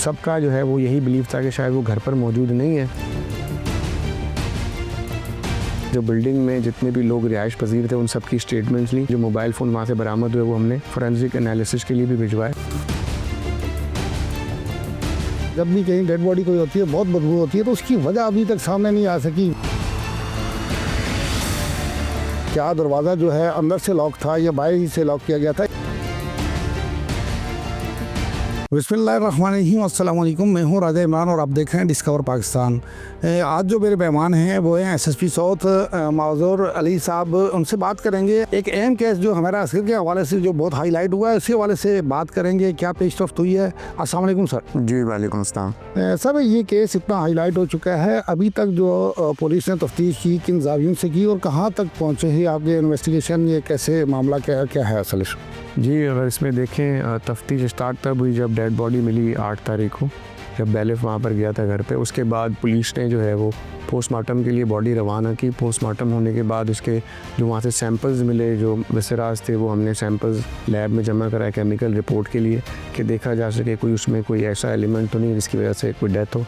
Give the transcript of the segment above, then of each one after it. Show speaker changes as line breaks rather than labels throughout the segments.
सबका जो है वो यही बिलीव था कि शायद वो घर पर मौजूद नहीं है। जो बिल्डिंग में जितने भी लोग रिहाइश पजीर थे उन सब की स्टेटमेंट्स ली। जो मोबाइल फ़ोन वहाँ से बरामद हुए वो हमने फोरेंसिक एनालिसिस के लिए भी भिजवाए।
जब भी कहीं डेड बॉडी कोई होती है बहुत बदबू होती है, तो उसकी वजह अभी तक सामने नहीं आ सकी। क्या दरवाज़ा जो है अंदर से लॉक था या बाहर ही से लॉक किया गया था? बिस्मिल्लाहिर्रहमानिर्रहीम, अस्सलाम वालेकुम। मैं हूँ राजा इमरान और आप देख रहे हैं डिस्कवर पाकिस्तान। आज जो मेरे मेहमान हैं वो हैं एसएसपी साउथ माजूर अली साहब। उनसे बात करेंगे एक अहम केस जो हमारा असर के हवाले से जो बहुत हाईलाइट हुआ है, उसके हवाले से बात करेंगे। क्या पेशरफ्त हुई है? अस्सलाम वालेकुम सर।
जी वालेकुम अस्सलाम।
सर, ये केस इतना हाईलाइट हो चुका है, अभी तक जो पुलिस ने तफ्तीश की किन ज़ावियों से की और कहाँ तक पहुँचे हैं आपके इन्वेस्टिगेशन? ये कैसे मामला क्या है असल?
जी, अगर इसमें देखें तफ्तीश स्टार्ट तब हुई जब डेड बॉडी मिली 8 तारीख को, जब बैलिफ वहाँ पर गया था घर पे। उसके बाद पुलिस ने जो है वो पोस्टमार्टम के लिए बॉडी रवाना की। पोस्टमार्टम होने के बाद उसके जो वहाँ से सैंपल्स मिले, जो विसराज थे, वो हमने सैंपल्स लैब में जमा कराए केमिकल रिपोर्ट के लिए कि देखा जा सके कोई उसमें कोई ऐसा एलिमेंट तो नहीं जिसकी वजह से कोई डेथ हो।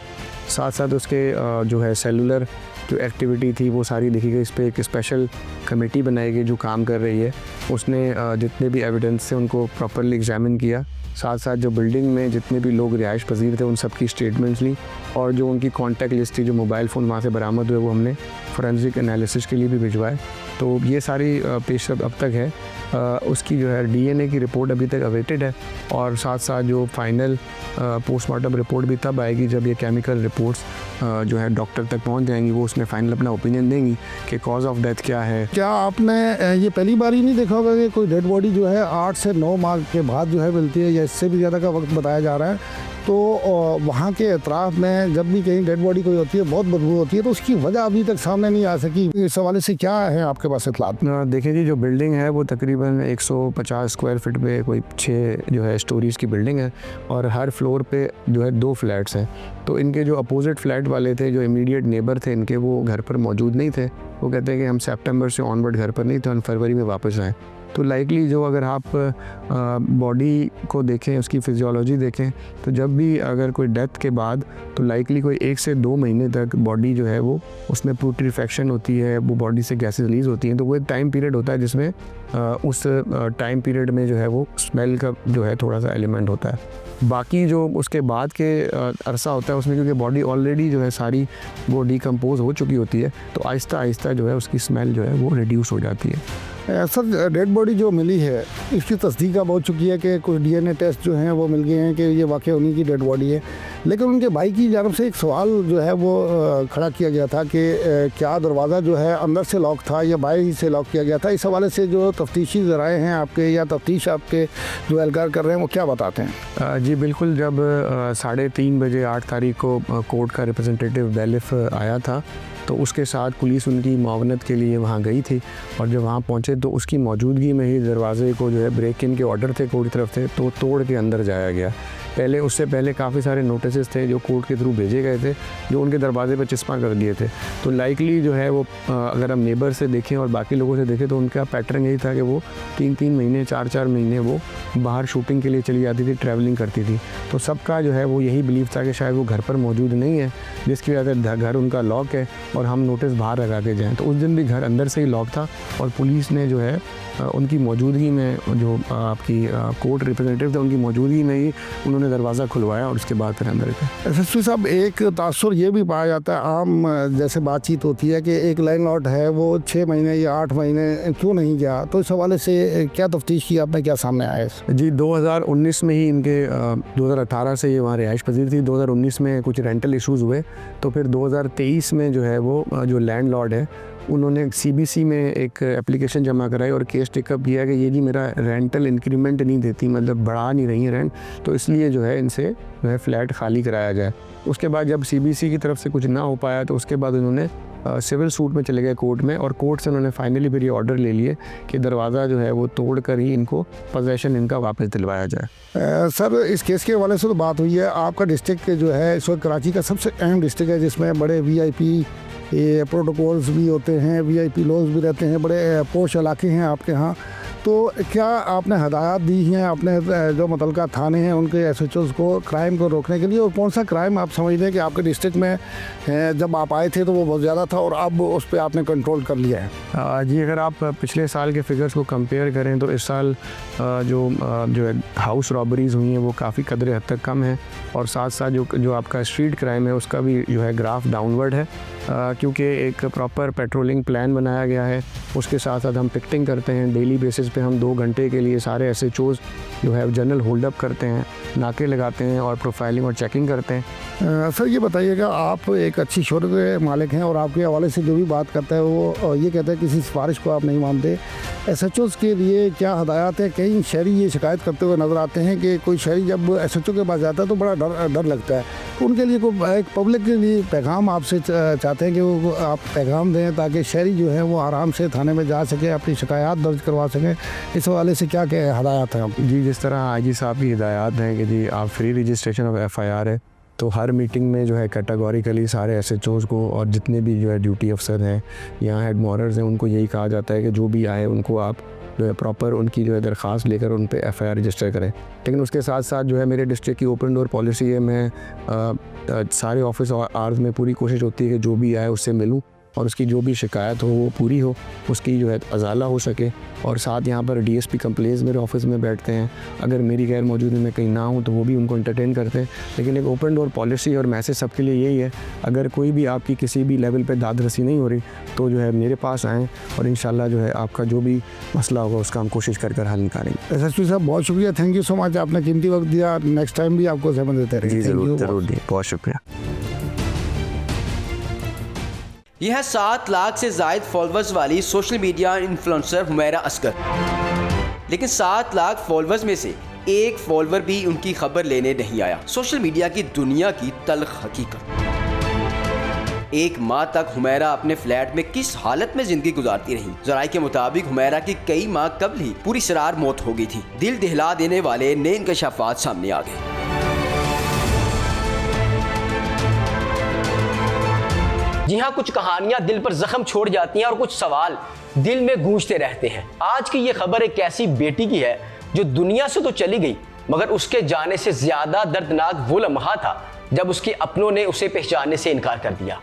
साथ साथ उसके जो है सेलुलर जो एक्टिविटी थी वो सारी देखी गई। इस पर एक स्पेशल कमेटी बनाई गई जो काम कर रही है। उसने जितने भी एविडेंस थे उनको प्रॉपरली एग्जामिन किया। साथ साथ जो बिल्डिंग में जितने भी लोग रिहाइश पजीर थे उन सब की स्टेटमेंट्स ली और जो उनकी कॉन्टैक्ट लिस्ट थी, जो मोबाइल फ़ोन वहाँ से बरामद हुए, वो हमने फोरेंसिक एनालिसिस के लिए भी भिजवाए। तो ये सारी पेशरफ्त अब तक है। उसकी जो है डीएनए की रिपोर्ट अभी तक अवेटेड है और साथ साथ जो फाइनल पोस्टमार्टम रिपोर्ट भी तब आएगी जब ये केमिकल रिपोर्ट्स जो है डॉक्टर तक पहुंच जाएंगी। वो उसमें फाइनल अपना ओपिनियन देंगी कि कॉज ऑफ डेथ क्या है।
क्या आपने ये पहली बार ही नहीं देखा होगा कि कोई डेड बॉडी जो है 8 से 9 माह के बाद जो है मिलती है या इससे भी ज़्यादा का वक्त बताया जा रहा है? तो वहाँ के अतराफ़ में जब भी कहीं डेड बॉडी कोई होती है बहुत बदबू होती है, तो उसकी वजह अभी तक सामने नहीं आ सकी। इस हवाले से क्या है आपके पास इत्तलात?
देखिए जी, जो बिल्डिंग है वो तकरीबन 150 स्क्वायर फीट पे कोई 6 जो है स्टोरीज़ की बिल्डिंग है और हर फ्लोर पे जो है 2 फ्लैट्स हैं। तो इनके जो अपोजिट फ्लैट वाले थे, जो इमीडिएट नेबर थे इनके, वो घर पर मौजूद नहीं थे। वो कहते हैं कि हम सितंबर से ऑनवर्ड घर पर नहीं थे, हम फरवरी में वापस आए। तो लाइकली जो अगर आप बॉडी को देखें, उसकी फिजियोलॉजी देखें, तो जब भी अगर कोई डेथ के बाद तो लाइकली कोई 1 से 2 महीने तक बॉडी जो है वो उसमें प्यूट्रीफेक्शन होती है, वो बॉडी से गैसेस रिलीज़ होती हैं। तो वो एक टाइम पीरियड होता है जिसमें उस टाइम पीरियड में जो है वो स्मेल का जो है थोड़ा सा एलिमेंट होता है। बाकी जो उसके बाद के अरसा होता है उसमें क्योंकि बॉडी ऑलरेडी जो है सारी वो डिकम्पोज हो चुकी होती है, तो आहिस्ता आहिस्ता जो है उसकी स्मेल जो है वो रिड्यूस हो जाती है।
सर, डेड बॉडी जो मिली है इसकी तस्दीक अब हो चुकी है कि कुछ डीएनए टेस्ट जो हैं वो मिल गए हैं कि ये वाकई उन्हीं की डेड बॉडी है, लेकिन उनके भाई की जानब से एक सवाल जो है वो खड़ा किया गया था कि क्या दरवाज़ा जो है अंदर से लॉक था या बाहर ही से लॉक किया गया था? इस हवाले से जो तफ्तीशी ज़राए हैं आपके या तफ्तीश आपके जो एहलकार कर रहे हैं वो क्या बताते हैं?
जी बिल्कुल, जब 3:30 बजे 8 तारीख को कोर्ट का रिप्रेजेंटेटिव बैलिफ आया था तो उसके साथ पुलिस उनकी मुआवनत के लिए वहाँ गई थी और जब वहाँ पहुँचे तो उसकी मौजूदगी में ही दरवाज़े को जो है ब्रेक इन के ऑर्डर थे कोर्ट की तरफ से, तो तोड़ के अंदर जाया गया। उससे पहले काफ़ी सारे नोटिस थे जो कोर्ट के थ्रू भेजे गए थे, जो उनके दरवाजे पर चिस्पा कर दिए थे। तो लाइकली जो है वो अगर हम नेबर से देखें और बाकी लोगों से देखें तो उनका पैटर्न यही था कि वो 3-3 महीने 4-4 महीने वो बाहर शूटिंग के लिए चली जाती थी, ट्रैवलिंग करती थी। तो सबका जो है वो यही बिलीव था कि शायद वो घर पर मौजूद नहीं है, जिसकी वजह से घर उनका लॉक है और हम नोटिस बाहर लगा के जाएँ। तो उस दिन भी घर अंदर से ही लॉक था और पुलिस ने जो है उनकी मौजूदगी में, जो आपकी कोर्ट रिप्रेजेंटेटिव थे, उनकी मौजूदगी में ही उन्होंने दरवाज़ा खुलवाया और उसके बाद फिर अंदर गए।
एसएसपी साहब, एक तासुर ये भी पाया जाता है, आम जैसे बातचीत होती है कि एक लैंडलॉर्ड है वो 6 महीने या 8 महीने क्यों नहीं गया, तो इस हवाले से क्या तफ्तीश की आपने, क्या सामने आया?
जी, 2019 में ही इनके 2018 से ये वहाँ रिहाइश पजीर थी। 2019 में कुछ रेंटल इशूज़ हुए, तो फिर 2023 में जो है वो जो लैंडलॉर्ड है उन्होंने सीबीसी में एक एप्लीकेशन जमा कराई और केस टेकअप किया कि ये जी मेरा रेंटल इंक्रीमेंट नहीं देती, मतलब बढ़ा नहीं रही है रेंट, तो इसलिए जो है इनसे जो है फ्लैट खाली कराया जाए। उसके बाद जब सीबीसी की तरफ से कुछ ना हो पाया तो उसके बाद उन्होंने सिविल सूट में चले गए कोर्ट में और कोर्ट से उन्होंने फाइनली फिर ये ऑर्डर ले लिए कि दरवाज़ा जो है वो तोड़ कर ही इनको पोजेशन इनका वापस दिलवाया जाए।
सर, इस केस के हवाले से तो बात हुई है, आपका डिस्ट्रिक्ट जो है इस वक्त कराची का सबसे अहम डिस्ट्रिक्ट है जिसमें बड़े वीआईपी प्रोटोकॉल्स भी होते हैं, वीआईपी लॉज भी रहते हैं, बड़े पोश इलाके हैं आपके यहाँ। तो क्या आपने हदायत दी हैं अपने जो मुतलका थाने हैं उनके एसएचओज़ को क्राइम को रोकने के लिए, और कौन सा क्राइम आप समझते हैं कि आपके डिस्ट्रिक्ट में जब आप आए थे तो वो बहुत ज़्यादा था और अब उस पर आपने कंट्रोल कर लिया है?
जी, अगर आप पिछले साल के फिगर्स को कंपेयर करें तो इस साल जो है हाउस रॉबरीज़ हुई हैं वो काफ़ी कदर हद तक कम है, और साथ साथ जो आपका स्ट्रीट क्राइम है उसका भी जो है ग्राफ डाउनवर्ड है, क्योंकि एक प्रॉपर पेट्रोलिंग प्लान बनाया गया है। उसके साथ साथ हम पिकटिंग करते हैं, डेली बेसिस पे हम 2 घंटे के लिए सारे एसएचओज़ जो है जनरल होल्ड अप करते हैं, नाके लगाते हैं और प्रोफाइलिंग और चेकिंग करते हैं।
सर ये बताइएगा, आप एक अच्छी शोहरत के मालिक हैं और आपके हवाले से जो भी बात करता है वो ये कहता है किसी सिफारिश को आप नहीं मानते। एसएचओज़ के लिए क्या हदायत है? कई शहरी ये शिकायत करते हुए नज़र आते हैं कि कोई शहरी जब एसएचओ के पास जाता है तो बड़ा डर लगता है। उनके लिए कोई एक पब्लिक के लिए पैगाम आपसे चाहते हैं कि वो आप पैगाम दें ताकि शहरी जो है वो आराम से थाने में जा सके, अपनी शिकायत दर्ज करवा सकें। इस हवाले से क्या क्या हदायत हैं आपकी?
जी, जिस तरह आईजी साहब की हिदायत हैं कि जी आप फ्री रजिस्ट्रेशन ऑफ एफआईआर है, तो हर मीटिंग में जो है कैटेगोरिकली सारे एसएचओज़ को और जितने भी जो है ड्यूटी अफसर हैं या हेड मॉरर्स हैं उनको यही कहा जाता है कि जो भी आए उनको आप जो है प्रॉपर उनकी जो है दरख्वास्त लेकर उन पे एफआईआर रजिस्टर करें। लेकिन उसके साथ साथ जो है मेरे डिस्ट्रिक्ट की ओपन डोर पॉलिसी है, मैं सारे ऑफिस आवर्स में पूरी कोशिश होती है कि जो भी आए उससे मिलूं और उसकी जो भी शिकायत हो वो पूरी हो, उसकी जो है अजाला हो सके। और साथ यहाँ पर डीएसपी कंप्लेंट्स मेरे ऑफिस में बैठते हैं, अगर मेरी गैर मौजूदगी में कहीं ना हूँ तो वो भी उनको एंटरटेन करते हैं। लेकिन एक ओपन डोर पॉलिसी और मैसेज सबके लिए यही है, अगर कोई भी आपकी किसी भी लेवल पे दाद रसी नहीं हो रही तो जो है मेरे पास आएँ और इंशाल्लाह जो है आपका जो भी मसला होगा उसका हम कोशिश कर हल निकालेंगे।
एसएसपी साहब बहुत शुक्रिया, थैंक यू सो मच, आपने कीमती वक्त दिया। नेक्स्ट टाइम भी आपको सेवन देते रहिए।
जी ज़रूर दी, बहुत शुक्रिया।
यह है 7 लाख से ज़ायद फॉलोअर्स वाली social media influencer Humaira Asghar. लेकिन 7 लाख फॉलोअर्स में से एक फॉलोअर भी उनकी खबर लेने नहीं आया। सोशल मीडिया की दुनिया की तल्ख हकीकत। 1 माह तक हुमैरा अपने फ्लैट में किस हालत में जिंदगी गुजारती रही। ज़राए के मुताबिक हुमैरा की कई माह कबल ही पूरी सरार मौत हो गई थी। दिल दहला देने वाले नए इंकशाफात सामने आ गए। जी हाँ, कुछ कहानियां दिल पर जख्म छोड़ जाती हैं और कुछ सवाल दिल में गूंजते रहते हैं। आज की ये खबर एक ऐसी बेटी की है जो दुनिया से तो चली गई, मगर उसके जाने से ज्यादा दर्दनाक वो लम्हा था जब उसके अपनों ने उसे पहचानने से इनकार कर दिया।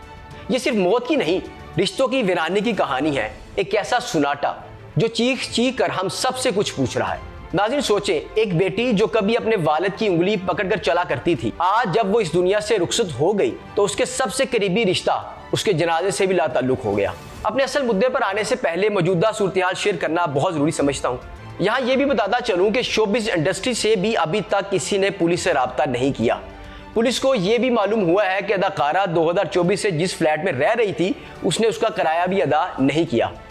ये सिर्फ मौत की नहीं, रिश्तों की वीरानी की कहानी है। एक ऐसा सुनाटा जो चीख चीख कर हम सबसे कुछ पूछ रहा है। नाज़रीन सोचें, एक बेटी जो कभी अपने वालिद की उंगली पकड़कर चला करती थी, आज जब वो इस दुनिया से रुखसत हो गई तो उसके सबसे करीबी रिश्ता उसके जनाजे से भी लाताल्लुक हो गया। अपने असल मुद्दे पर आने से पहले मौजूदा सूरत-ए-हाल शेयर करना बहुत जरूरी समझता हूँ। यहाँ ये भी बताता चलूँ कि शोबिज़ इंडस्ट्री से भी अभी तक किसी ने पुलिस से राब्ता नहीं किया। पुलिस को ये भी मालूम हुआ है कि अदाकारा 2024 से जिस फ्लैट में रह रही थी उसने उसका किराया भी अदा नहीं किया।